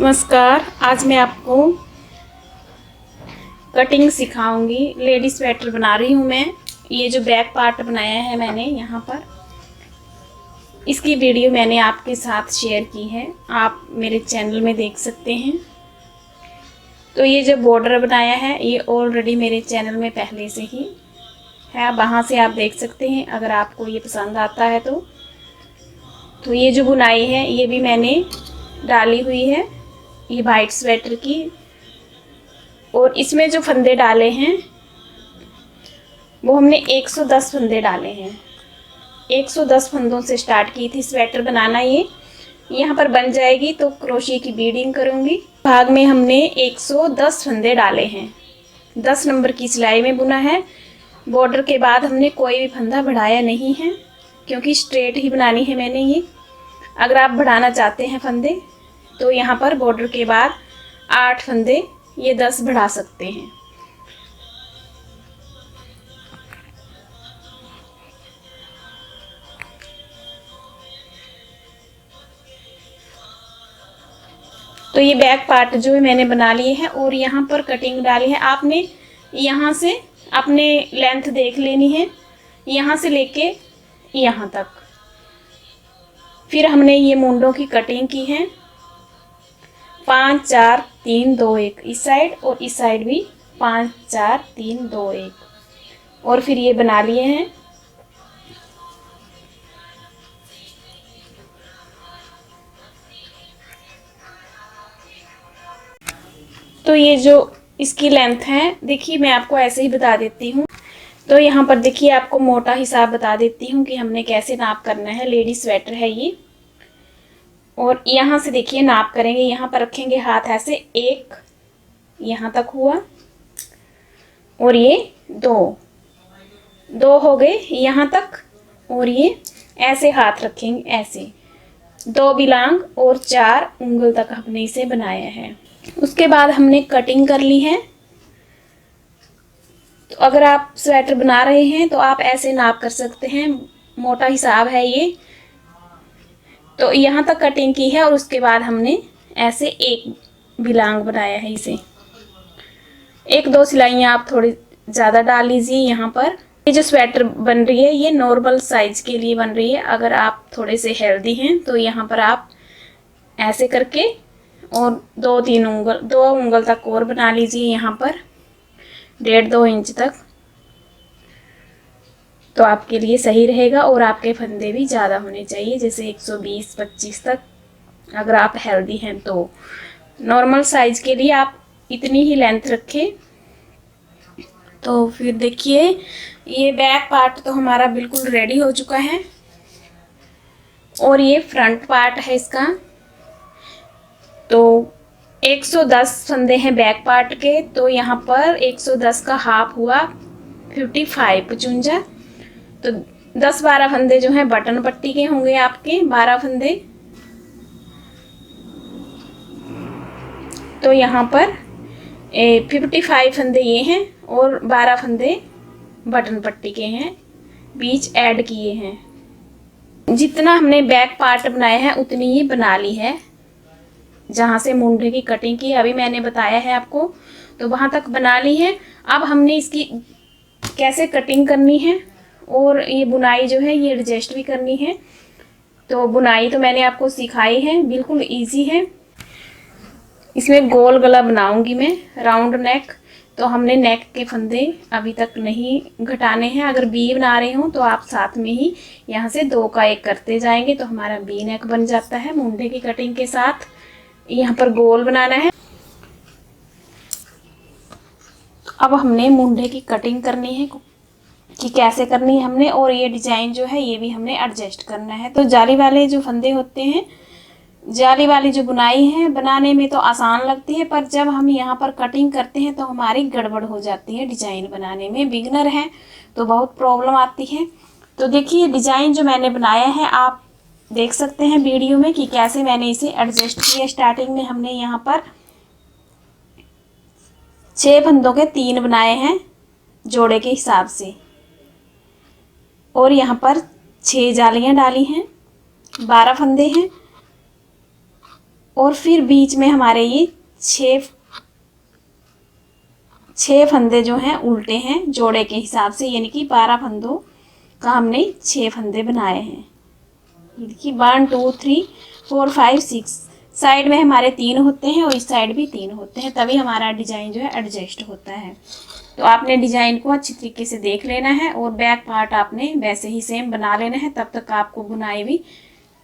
नमस्कार। आज मैं आपको कटिंग सिखाऊंगी। लेडी स्वेटर बना रही हूँ मैं। ये जो बैक पार्ट बनाया है मैंने यहाँ पर, इसकी वीडियो मैंने आपके साथ शेयर की है, आप मेरे चैनल में देख सकते हैं। तो ये जो बॉर्डर बनाया है ये ऑलरेडी मेरे चैनल में पहले से ही है, वहाँ से आप देख सकते हैं अगर आपको ये पसंद आता है तो ये जो बुनाई है ये भी मैंने डाली हुई है, ये वाइट स्वेटर की। और इसमें जो फंदे डाले हैं वो हमने 110 फंदे डाले हैं। 110 फंदों से स्टार्ट की थी स्वेटर बनाना। ये यहाँ पर बन जाएगी तो क्रोशिया की बीडिंग करूँगी। भाग में हमने 110 फंदे डाले हैं। 10 नंबर की सिलाई में बुना है। बॉर्डर के बाद हमने कोई भी फंदा बढ़ाया नहीं है क्योंकि स्ट्रेट ही बनानी है मैंने ये। अगर आप बढ़ाना चाहते हैं फंदे तो यहाँ पर बॉर्डर के बाद 8 फंदे ये 10 बढ़ा सकते हैं। तो ये बैक पार्ट जो है मैंने बना लिए है और यहाँ पर कटिंग डाली है। आपने यहाँ से अपने लेंथ देख लेनी है, यहाँ से लेके यहाँ तक। फिर हमने ये मुंडों की कटिंग की है 5 4 3 2 1, इस साइड और इस साइड भी 5 4 3 2 1, और फिर ये बना लिए हैं। तो ये जो इसकी लेंथ है, देखिए मैं आपको ऐसे ही बता देती हूँ। तो यहाँ पर देखिए आपको मोटा हिसाब बता देती हूँ कि हमने कैसे नाप करना है। लेडी स्वेटर है ये, और यहाँ से देखिए नाप करेंगे। यहाँ पर रखेंगे हाथ ऐसे, 1 यहाँ तक हुआ और ये 2 हो गए यहाँ तक, और ये ऐसे हाथ रखेंगे ऐसे 2 बिलांग और 4 उंगल तक हमने इसे बनाया है। उसके बाद हमने कटिंग कर ली है। तो अगर आप स्वेटर बना रहे हैं तो आप ऐसे नाप कर सकते हैं, मोटा हिसाब है ये। तो यहाँ तक कटिंग की है और उसके बाद हमने ऐसे 1 बिलांग बनाया है इसे। 1-2 सिलाइयाँ आप थोड़ी ज़्यादा डाल लीजिए यहाँ पर। ये जो स्वेटर बन रही है ये नॉर्मल साइज के लिए बन रही है। अगर आप थोड़े से हेल्दी हैं तो यहाँ पर आप ऐसे करके और 2 उंगल तक और बना लीजिए यहाँ पर, 1.5-2 इंच तक, तो आपके लिए सही रहेगा। और आपके फंदे भी ज़्यादा होने चाहिए, जैसे 120-25 तक। अगर आप हेल्दी हैं तो नॉर्मल साइज के लिए आप इतनी ही लेंथ रखें। तो फिर देखिए ये बैक पार्ट तो हमारा बिल्कुल रेडी हो चुका है, और ये फ्रंट पार्ट है इसका। तो 110 फंदे हैं बैक पार्ट के, तो यहाँ पर 110 का हाफ हुआ 55 तो 10-12 फंदे जो हैं बटन पट्टी के होंगे आपके, 12 फंदे। तो यहाँ पर 55 फंदे ये हैं और 12 फंदे बटन पट्टी के हैं, बीच ऐड किए हैं। जितना हमने बैक पार्ट बनाया है उतनी ही बना ली है। जहाँ से मुंडे की कटिंग की अभी मैंने बताया है आपको, तो वहाँ तक बना ली है। अब हमने इसकी कैसे कटिंग करनी है और ये बुनाई जो है ये एडजस्ट भी करनी है। तो बुनाई तो मैंने आपको सिखाई है, बिल्कुल इजी है। इसमें गोल गला बनाऊंगी मैं, राउंड नेक। तो हमने नेक के फंदे अभी तक नहीं घटाने हैं। अगर बी बना रहे हो तो आप साथ में ही यहाँ से 2 का 1 करते जाएंगे तो हमारा बी नेक बन जाता है मुंडे की कटिंग के साथ। यहाँ पर गोल बनाना है। अब हमने मुंडे की कटिंग करनी है कि कैसे करनी है हमने, और ये डिजाइन जो है ये भी हमने एडजस्ट करना है। तो जाली वाले जो फंदे होते हैं, जाली वाली जो बुनाई है बनाने में तो आसान लगती है, पर जब हम यहाँ पर कटिंग करते हैं तो हमारी गड़बड़ हो जाती है डिजाइन बनाने में। बिगनर हैं तो बहुत प्रॉब्लम आती है। तो देखिए डिजाइन जो मैंने बनाया है आप देख सकते हैं वीडियो में कि कैसे मैंने इसे एडजस्ट किया। स्टार्टिंग में हमने यहाँ पर 6 फंदों के 3 बनाए हैं जोड़े के हिसाब से, और यहाँ पर 6 जालियाँ डाली हैं, 12 फंदे हैं, और फिर बीच में हमारे ये छः फंदे जो हैं उल्टे हैं जोड़े के हिसाब से, यानी कि 12 फंदों का हमने 6 फंदे बनाए हैं। ये देखिए 1 2 3 4 5 6, साइड में हमारे 3 होते हैं और इस साइड भी 3 होते हैं, तभी हमारा डिजाइन जो है एडजस्ट होता है। तो आपने डिजाइन को अच्छी तरीके से देख लेना है और बैक पार्ट आपने वैसे ही सेम बना लेना है, तब तक आपको बुनाई भी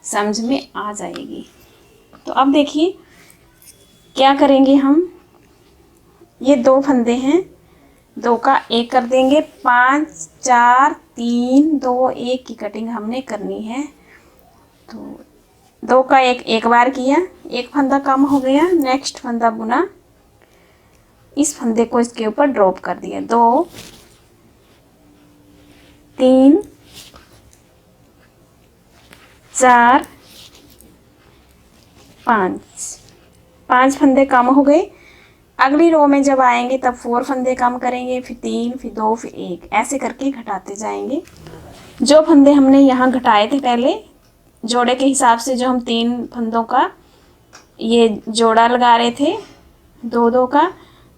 समझ में आ जाएगी। तो अब देखिए क्या करेंगे हम, ये 2 फंदे हैं, 2 का 1 कर देंगे, 5 4 3 2 1 की कटिंग हमने करनी है। तो 2 का 1 एक बार किया, एक फंदा कम हो गया, नेक्स्ट फंदा बुना, इस फंदे को इसके ऊपर ड्रॉप कर दिया, 2 3 4 5 फंदे कम हो गए। अगली रो में जब आएंगे तब 4 फंदे कम करेंगे, फिर 3 फिर 2 फिर 1, ऐसे करके घटाते जाएंगे। जो फंदे हमने यहाँ घटाए थे पहले जोड़े के हिसाब से, जो हम 3 फंदों का ये जोड़ा लगा रहे थे 2-2 का,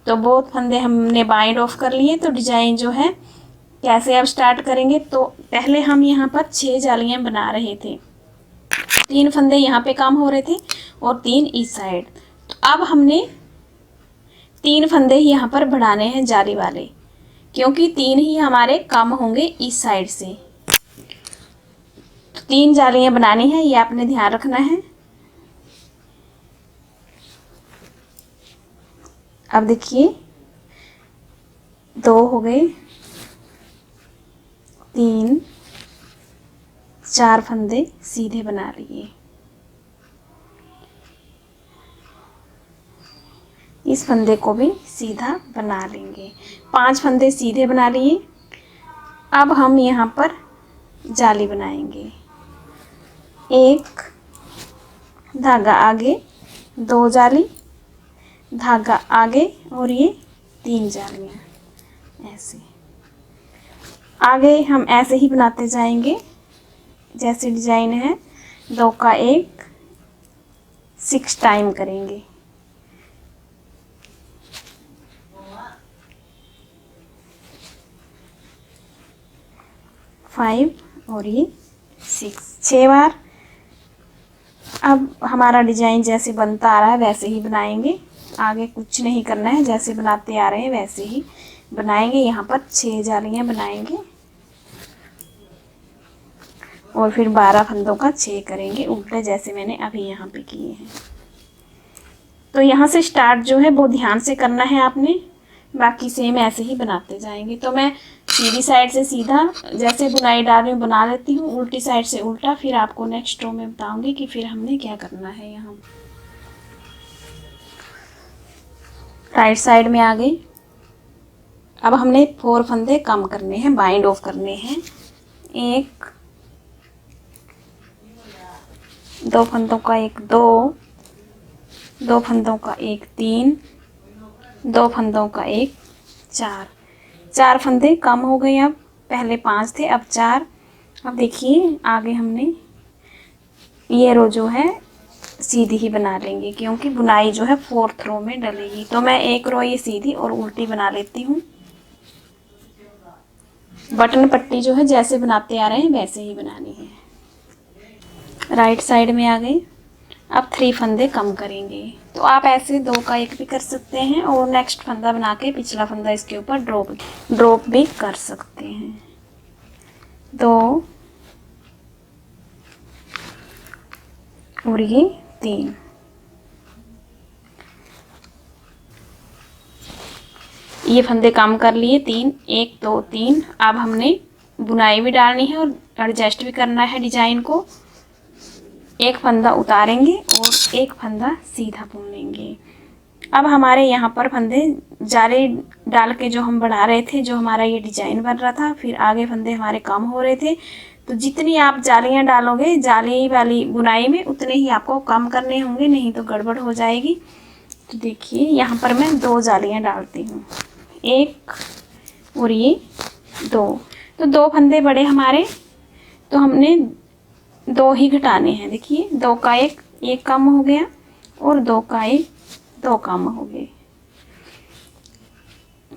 तो वो फंदे हमने बाइंड ऑफ कर लिए। तो डिजाइन जो है कैसे अब स्टार्ट करेंगे, तो पहले हम यहाँ पर 6 जालियाँ बना रहे थे, 3 फंदे यहाँ पे कम हो रहे थे और 3 इस साइड। तो अब हमने 3 फंदे ही यहाँ पर बढ़ाने हैं जाली वाले, क्योंकि 3 ही हमारे कम होंगे इस साइड से। तो 3 जालियाँ बनानी है, ये आपने ध्यान रखना है। अब देखिए 2 हो गए, 3 4 फंदे सीधे बना लिए, इस फंदे को भी सीधा बना लेंगे, 5 फंदे सीधे बना लिए। अब हम यहाँ पर जाली बनाएंगे, 1 धागा आगे, 2 जाली, धागा आगे और ये 3 जालियाँ, ऐसे आगे हम ऐसे ही बनाते जाएंगे जैसे डिजाइन है। 2 का 1 6 टाइम करेंगे, 5 और ये 6 बार। अब हमारा डिजाइन जैसे बनता आ रहा है वैसे ही बनाएंगे, आगे कुछ नहीं करना है, जैसे बनाते आ रहे हैं वैसे ही बनाएंगे। यहाँ पर 6 जालियाँ बनाएंगे और फिर 12 फंदों का 6 करेंगे उल्टे, जैसे मैंने अभी यहाँ पे किए हैं। तो यहाँ से स्टार्ट जो है वो ध्यान से करना है आपने, बाकी सेम ऐसे ही बनाते जाएंगे। तो मैं सीधी साइड से सीधा जैसे बुनाई डाल रही हूँ बना लेती हूँ, उल्टी साइड से उल्टा, फिर आपको नेक्स्ट रो में बताऊंगी कि फिर हमने क्या करना है। यहाँ राइट साइड में आ गई। अब हमने 4 फंदे कम करने हैं, बाइंड ऑफ करने हैं। 1 2 फंदों का 1 2 फंदों का 1 3 2 फंदों का 1 4 फंदे कम हो गए। अब पहले 5 थे, अब 4। अब देखिए आगे हमने ये रो जो है सीधी ही बना लेंगे, क्योंकि बुनाई जो है 4th रो में डलेगी। तो मैं एक रो ये सीधी और उल्टी बना लेती हूँ। बटन पट्टी जो है जैसे बनाते आ रहे हैं वैसे ही बनानी है। राइट साइड में आ गए। अब 3 फंदे कम करेंगे, तो आप ऐसे 2 का 1 भी कर सकते हैं और नेक्स्ट फंदा बना के पिछला फंदा इसके ऊपर ड्रॉप भी कर सकते हैं। 2 और ये 3। ये फंदे कम कर लिए 3 1 2 3। अब हमने बुनाई भी डालनी है और एडजस्ट भी करना है डिजाइन को। एक फंदा उतारेंगे और एक फंदा सीधा बुन लेंगे। अब हमारे यहाँ पर फंदे जाली डाल के जो हम बढ़ा रहे थे, जो हमारा ये डिजाइन बन रहा था, फिर आगे फंदे हमारे कम हो रहे थे। तो जितनी आप जालियाँ डालोगे जाली वाली बुनाई में उतने ही आपको कम करने होंगे, नहीं तो गड़बड़ हो जाएगी। तो देखिए यहाँ पर मैं 2 जालियाँ डालती हूँ, 1 और ये 2। तो 2 फंदे बड़े हमारे, तो हमने 2 ही घटाने हैं। देखिए 2 का 1 कम हो गया, और 2 का 1, 2 कम हो गए।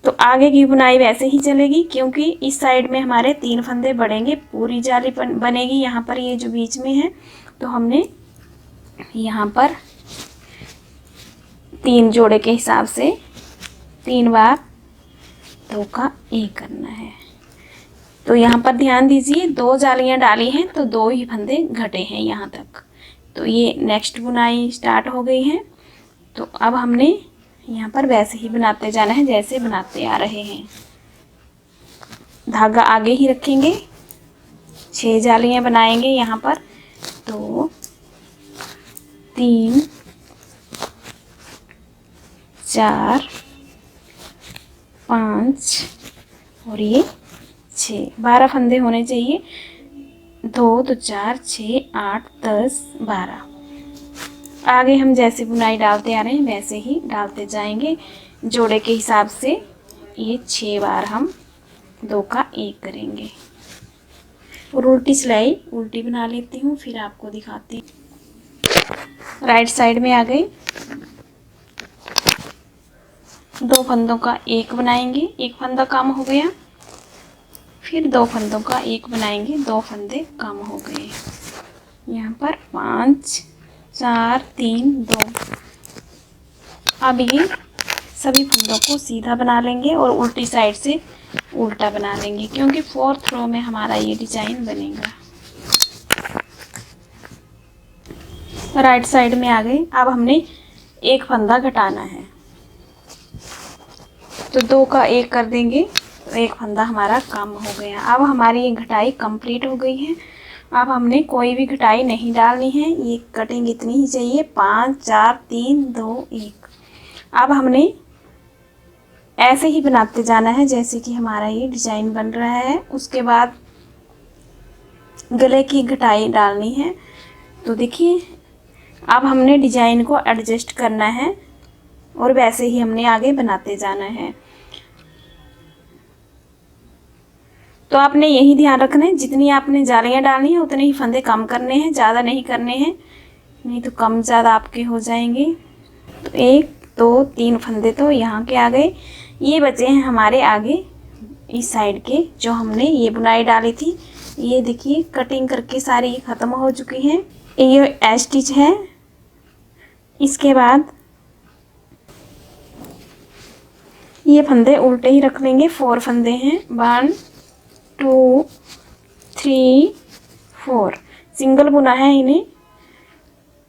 तो आगे की बुनाई वैसे ही चलेगी, क्योंकि इस साइड में हमारे 3 फंदे बढ़ेंगे, पूरी जाली बनेगी यहाँ पर, ये जो बीच में है। तो हमने यहाँ पर 3 जोड़े के हिसाब से 3 बार 2 का 1 करना है। तो यहाँ पर ध्यान दीजिए, 2 जालियाँ डाली हैं तो 2 ही फंदे घटे हैं यहाँ तक। तो ये नेक्स्ट बुनाई स्टार्ट हो गई है। तो अब हमने यहाँ पर वैसे ही बनाते जाना है जैसे बनाते आ रहे हैं। धागा आगे ही रखेंगे, 6 जालियाँ बनाएंगे यहाँ पर। 2 3 4 5 और ये 6, 12 फंदे होने चाहिए। 2 तो 4 6 8 10 12। आगे हम जैसे बुनाई डालते आ रहे हैं वैसे ही डालते जाएंगे, जोड़े के हिसाब से। ये 6 बार हम 2 का 1 करेंगे। और उल्टी सिलाई उल्टी बना लेती हूँ, फिर आपको दिखाती हूँ। राइट साइड में आ गई, 2 फंदों का 1 बनाएंगे, 1 फंदा कम हो गया। फिर 2 फंदों का 1 बनाएंगे, 2 फंदे कम हो गए। यहाँ पर 5 4 3 2। अब ये सभी फंदों को सीधा बना लेंगे और उल्टी साइड से उल्टा बना लेंगे, क्योंकि 4th रो में हमारा ये डिजाइन बनेगा। राइट साइड में आ गए। अब हमने 1 फंदा घटाना है, तो 2 का 1 कर देंगे, तो 1 फंदा हमारा कम हो गया। अब हमारी ये घटाई कंप्लीट हो गई है। अब हमने कोई भी घटाई नहीं डालनी है, ये कटिंग इतनी ही चाहिए, 5 4 3 2 1। अब हमने ऐसे ही बनाते जाना है जैसे कि हमारा ये डिजाइन बन रहा है। उसके बाद गले की घटाई डालनी है। तो देखिए, अब हमने डिजाइन को एडजस्ट करना है और वैसे ही हमने आगे बनाते जाना है। तो आपने यही ध्यान रखना है, जितनी आपने जालियाँ डालनी है उतने ही फंदे कम करने हैं, ज़्यादा नहीं करने हैं, नहीं तो कम ज़्यादा आपके हो जाएंगे। तो 1 2 3 फंदे तो यहाँ के आ गए। ये बचे हैं हमारे आगे इस साइड के, जो हमने ये बुनाई डाली थी। ये देखिए, कटिंग करके सारी ख़त्म हो चुकी हैं। ये एज स्टिच है। इसके बाद ये फंदे उल्टे ही रख लेंगे। 4 फंदे हैं, 1 2 3 4, सिंगल बुना है इन्हें।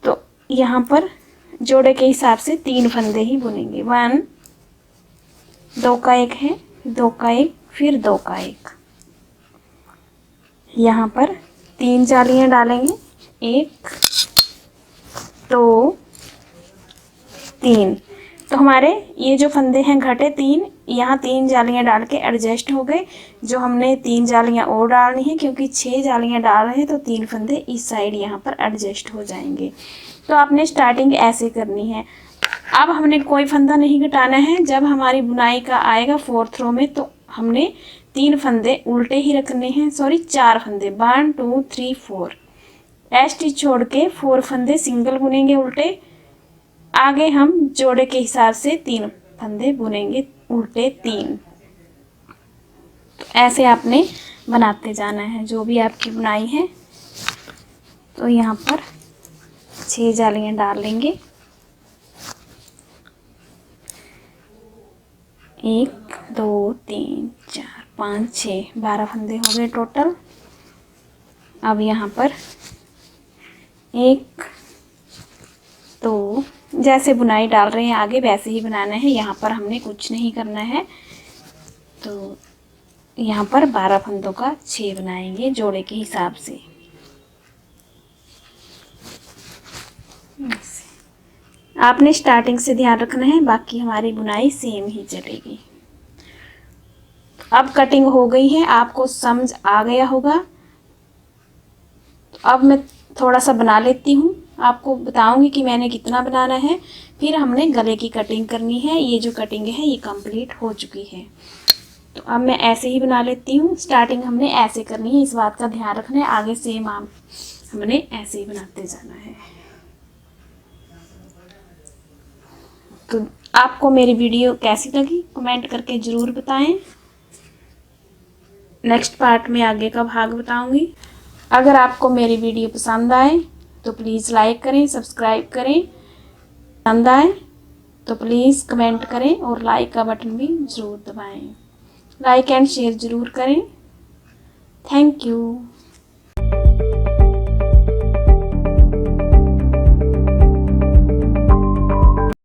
तो यहाँ पर जोड़े के हिसाब से 3 फंदे ही बुनेंगे। 1 2 का 1 है, 2 का 1, फिर 2 का 1। यहाँ पर 3 जालियाँ डालेंगे, 1 2 3। तो हमारे ये जो फंदे हैं घटे 3, यहाँ 3 जालियाँ डाल के एडजस्ट हो गए। जो हमने 3 जालियाँ और डालनी है, क्योंकि 6 जालियाँ डाल रहे हैं तो 3 फंदे इस साइड यहाँ पर एडजस्ट हो जाएंगे। तो आपने स्टार्टिंग ऐसे करनी है। अब हमने कोई फंदा नहीं घटाना है। जब हमारी बुनाई का आएगा 4th रो में, तो हमने 3 फंदे उल्टे ही रखने हैं, सॉरी 4 फंदे, 1 2 3 4। एज स्टिच छोड़ के 4 फंदे सिंगल बुनेंगे उल्टे। आगे हम जोड़े के हिसाब से 3 फंदे बुनेंगे उल्टे 3। तो ऐसे आपने बनाते जाना है जो भी आपकी बुनाई है। तो यहाँ पर 6 जालियाँ डाल लेंगे, 1 2 3 4 5 6, 12 फंदे हो गए टोटल। अब यहाँ पर 1 2, जैसे बुनाई डाल रहे हैं आगे वैसे ही बनाना है। यहाँ पर हमने कुछ नहीं करना है। तो यहाँ पर 12 फंदों का 6 बनाएंगे जोड़े के हिसाब से। आपने स्टार्टिंग से ध्यान रखना है, बाकी हमारी बुनाई सेम ही चलेगी। अब कटिंग हो गई है, आपको समझ आ गया होगा। तो अब मैं थोड़ा सा बना लेती हूँ, आपको बताऊंगी कि मैंने कितना बनाना है। फिर हमने गले की कटिंग करनी है। ये जो कटिंग है ये कंप्लीट हो चुकी है। तो अब मैं ऐसे ही बना लेती हूँ। स्टार्टिंग हमने ऐसे करनी है, इस बात का ध्यान रखना है। आगे सेम हमने ऐसे ही बनाते जाना है। तो आपको मेरी वीडियो कैसी लगी कमेंट करके ज़रूर बताएं। नेक्स्ट पार्ट में आगे का भाग बताऊंगी। अगर आपको मेरी वीडियो पसंद आए तो प्लीज़ लाइक करें, सब्सक्राइब करें। पसंद आए तो प्लीज़ कमेंट करें और लाइक का बटन भी ज़रूर दबाएं। लाइक एंड शेयर ज़रूर करें। Thank you.